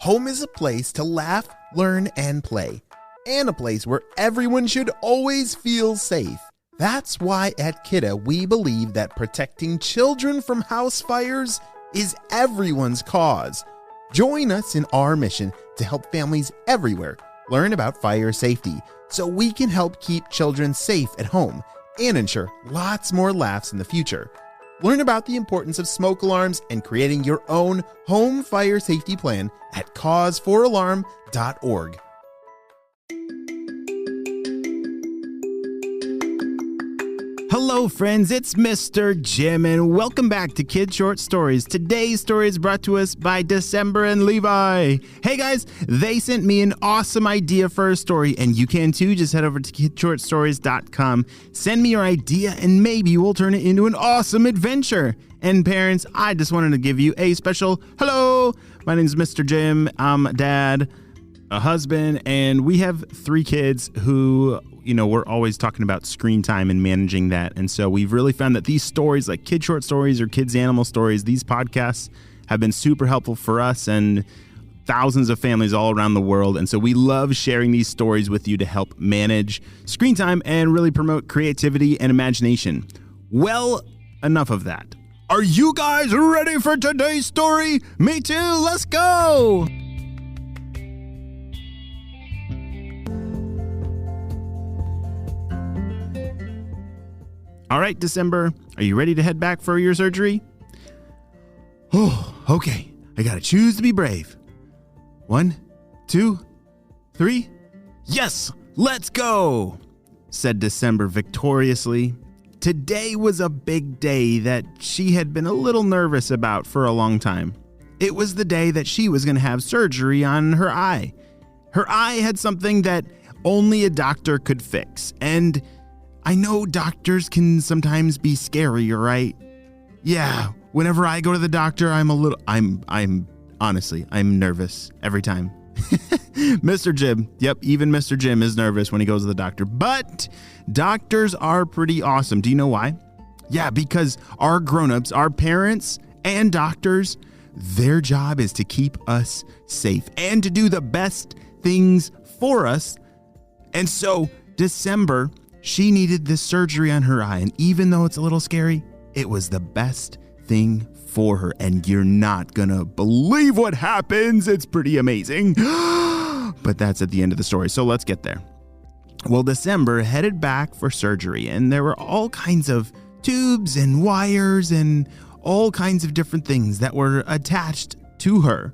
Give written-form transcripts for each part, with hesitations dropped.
Home is a place to laugh, learn, and play, and a place where everyone should always feel safe. That's why at Kidda we believe that protecting children from house fires is everyone's cause. Join us in our mission to help families everywhere learn about fire safety so we can help keep children safe at home and ensure lots more laughs in the future. Learn about the importance of smoke alarms and creating your own home fire safety plan at cause4alarm.org. Hello friends, it's Mr. Jim and welcome back to Kid Short Stories. Today's story is brought to us by December and Levi. Hey guys, they sent me an awesome idea for a story and you can too. Just head over to kidshortstories.com. Send me your idea and maybe we'll turn it into an awesome adventure. And parents, I just wanted to give you a special hello. My name is Mr. Jim. I'm a dad, a husband, and we have 3 kids who, we're always talking about screen time and managing that. And so we've really found that these stories, like Kid Short Stories or Kids Animal Stories, these podcasts have been super helpful for us and thousands of families all around the world. And so we love sharing these stories with you to help manage screen time and really promote creativity and imagination. Well, enough of that. Are you guys ready for today's story? Me too. Let's go. All right, December, are you ready to head back for your surgery? Oh, okay. I gotta choose to be brave. 1, 2, 3. Yes, let's go, said December victoriously. Today was a big day that she had been a little nervous about for a long time. It was the day that she was gonna have surgery on her eye. Her eye had something that only a doctor could fix, and I know doctors can sometimes be scary, right? Yeah, whenever I go to the doctor, I'm honestly nervous every time. Mr. Jim, even Mr. Jim is nervous when he goes to the doctor, but doctors are pretty awesome. Do you know why? Yeah, because our grown-ups, our parents and doctors, their job is to keep us safe and to do the best things for us. And so December, she needed this surgery on her eye, and even though it's a little scary, it was the best thing for her, and you're not gonna believe what happens. It's pretty amazing. But that's at the end of the story, so let's get there. Well, December headed back for surgery, and there were all kinds of tubes and wires and all kinds of different things that were attached to her.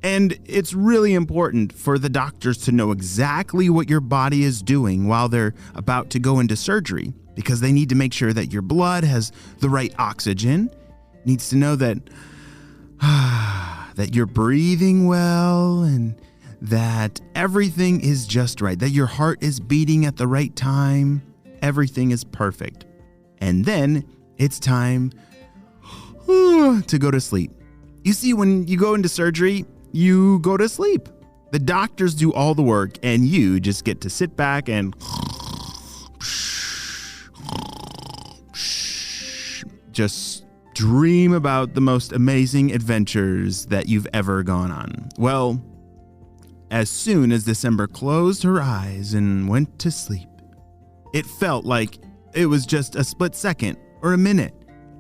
And it's really important for the doctors to know exactly what your body is doing while they're about to go into surgery, because they need to make sure that your blood has the right oxygen, needs to know that that you're breathing well and that everything is just right, that your heart is beating at the right time, everything is perfect. And then it's time to go to sleep. You see, when you go into surgery, you go to sleep. The doctors do all the work and you just get to sit back and just dream about the most amazing adventures that you've ever gone on. Well, as soon as December closed her eyes and went to sleep, it felt like it was just a split second or a minute.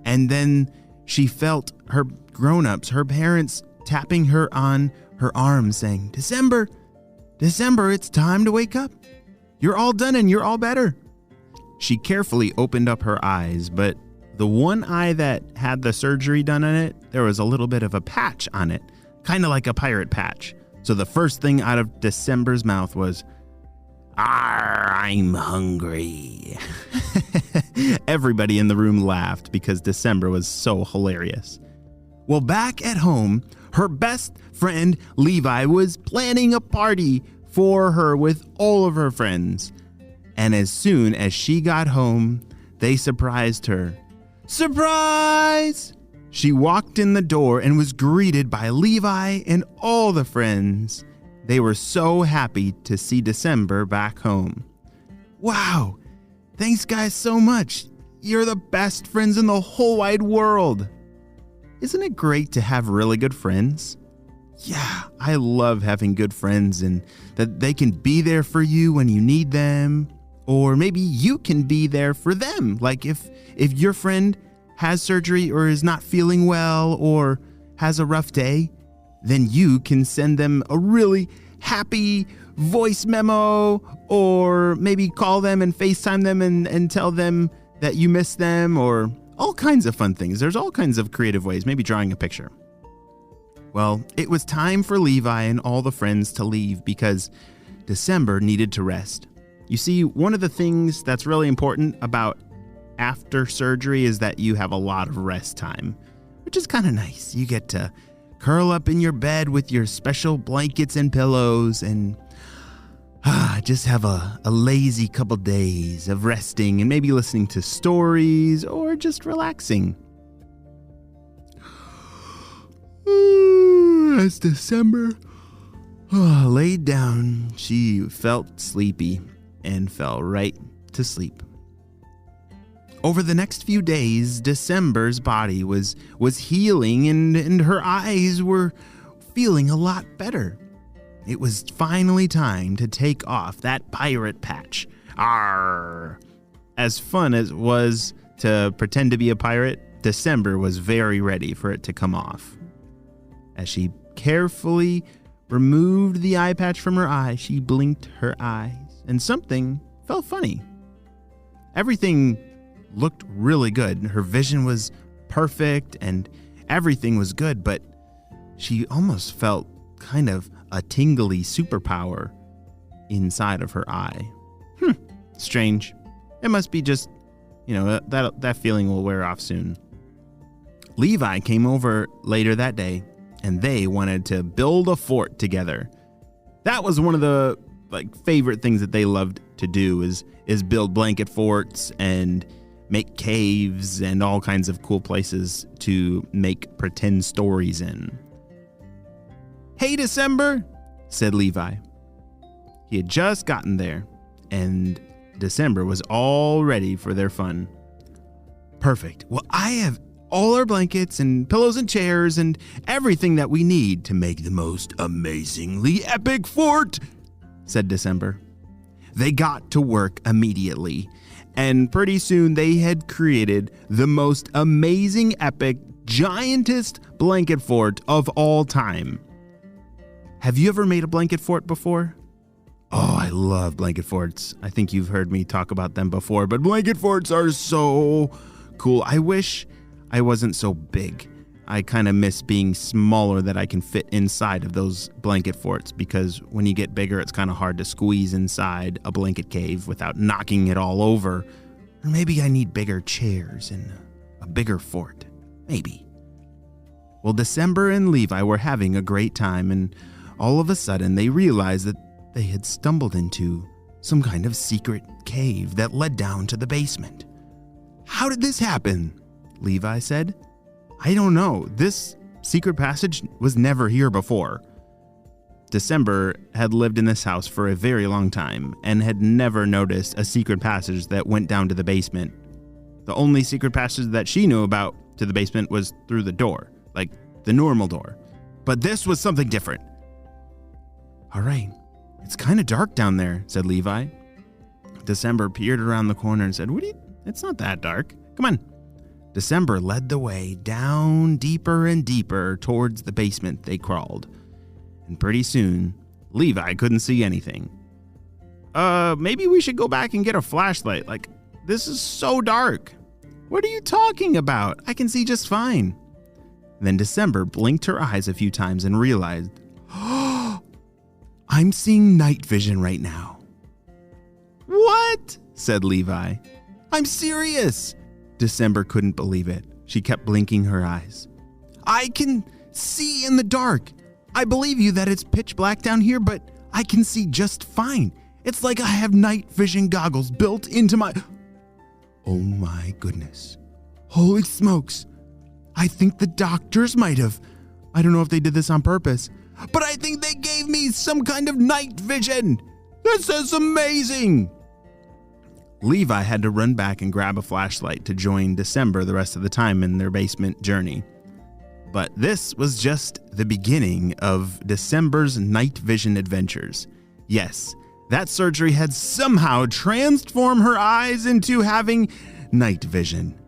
And then she felt her grown-ups, her parents, tapping her on her arm saying, December, it's time to wake up. You're all done and you're all better. She carefully opened up her eyes, but the one eye that had the surgery done on it, there was a little bit of a patch on it, kind of like a pirate patch. So the first thing out of December's mouth was, I'm hungry. Everybody in the room laughed because December was so hilarious. Well, back at home, her best friend Levi was planning a party for her with all of her friends. And as soon as she got home, they surprised her. Surprise! She walked in the door and was greeted by Levi and all the friends. They were so happy to see December back home. Wow! Thanks guys so much. You're the best friends in the whole wide world. Isn't it great to have really good friends? Yeah, I love having good friends and that they can be there for you when you need them. Or maybe you can be there for them. Like if your friend has surgery or is not feeling well or has a rough day, then you can send them a really happy voice memo, or maybe call them and FaceTime them and tell them that you miss them, or all kinds of fun things. There's all kinds of creative ways, maybe drawing a picture. Well, it was time for Levi and all the friends to leave because December needed to rest. You see, one of the things that's really important about after surgery is that you have a lot of rest time, which is kind of nice. You get to curl up in your bed with your special blankets and pillows and just have a lazy couple days of resting and maybe listening to stories or just relaxing. As December laid down, she felt sleepy and fell right to sleep. Over the next few days, December's body was healing and her eyes were feeling a lot better. It was finally time to take off that pirate patch. Arr! As fun as it was to pretend to be a pirate, December was very ready for it to come off. As she carefully removed the eye patch from her eye, she blinked her eyes, and something felt funny. Everything looked really good. Her vision was perfect, and everything was good, but she almost felt kind of a tingly superpower inside of her eye. Strange. It must be just, that feeling will wear off soon. Levi came over later that day, and they wanted to build a fort together. That was one of the favorite things that they loved to do is build blanket forts and make caves and all kinds of cool places to make pretend stories in. "Hey, December," said Levi. He had just gotten there, and December was all ready for their fun. "Perfect. Well, I have all our blankets and pillows and chairs and everything that we need to make the most amazingly epic fort," said December. They got to work immediately, and pretty soon they had created the most amazing, epic, giantest blanket fort of all time. Have you ever made a blanket fort before? Oh, I love blanket forts. I think you've heard me talk about them before, but blanket forts are so cool. I wish I wasn't so big. I kind of miss being smaller, that I can fit inside of those blanket forts, because when you get bigger, it's kind of hard to squeeze inside a blanket cave without knocking it all over. Or maybe I need bigger chairs and a bigger fort. Maybe. Well, December and Levi were having a great time, and all of a sudden they realized that they had stumbled into some kind of secret cave that led down to the basement. "How did this happen?" Levi said. "I don't know. This secret passage was never here before." December had lived in this house for a very long time and had never noticed a secret passage that went down to the basement. The only secret passage that she knew about to the basement was through the door, like the normal door. But this was something different. "All right, it's kind of dark down there," said Levi. December peered around the corner and said, "It's not that dark. Come on." December led the way down deeper and deeper towards the basement they crawled. And pretty soon, Levi couldn't see anything. Maybe we should go back and get a flashlight. This is so dark." "What are you talking about? I can see just fine." Then December blinked her eyes a few times and realized, "I'm seeing night vision right now." "What?" said Levi. "I'm serious." December couldn't believe it. She kept blinking her eyes. "I can see in the dark. I believe you that it's pitch black down here, but I can see just fine. It's like I have night vision goggles built into my..." Oh my goodness. Holy smokes. I think the doctors might have. I don't know if they did this on purpose, but I think they gave me some kind of night vision. This is amazing. Levi had to run back and grab a flashlight to join December the rest of the time in their basement journey. But this was just the beginning of December's night vision adventures. Yes, that surgery had somehow transformed her eyes into having night vision.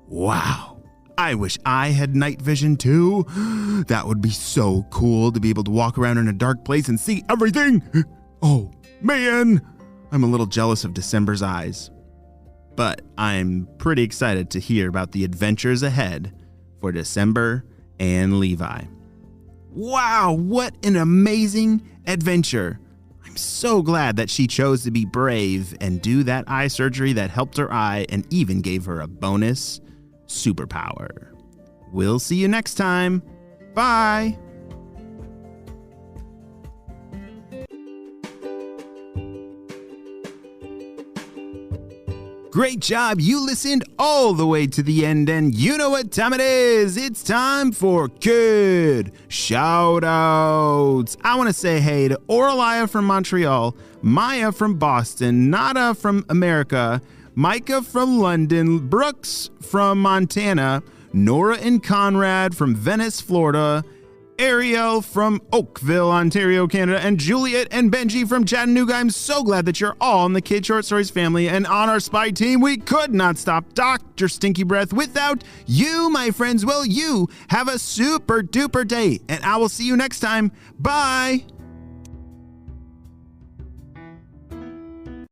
Wow, I wish I had night vision too. That would be so cool to be able to walk around in a dark place and see everything. Oh, man, I'm a little jealous of December's eyes. But I'm pretty excited to hear about the adventures ahead for December and Levi. Wow, what an amazing adventure. I'm so glad that she chose to be brave and do that eye surgery that helped her eye and even gave her a bonus superpower. We'll see you next time. Bye. Great job. You listened all the way to the end, and you know what time it is. It's time for Kid Shoutouts. I want to say hey to Oralia from Montreal, Maya from Boston, Nada from America, Micah from London, Brooks from Montana, Nora and Conrad from Venice, Florida, Ariel from Oakville, Ontario, Canada, and Juliet and Benji from Chattanooga. I'm so glad that you're all in the Kid Short Stories family and on our spy team. We could not stop Dr. Stinky Breath without you, my friends. Well, you have a super duper day, and I will see you next time. Bye.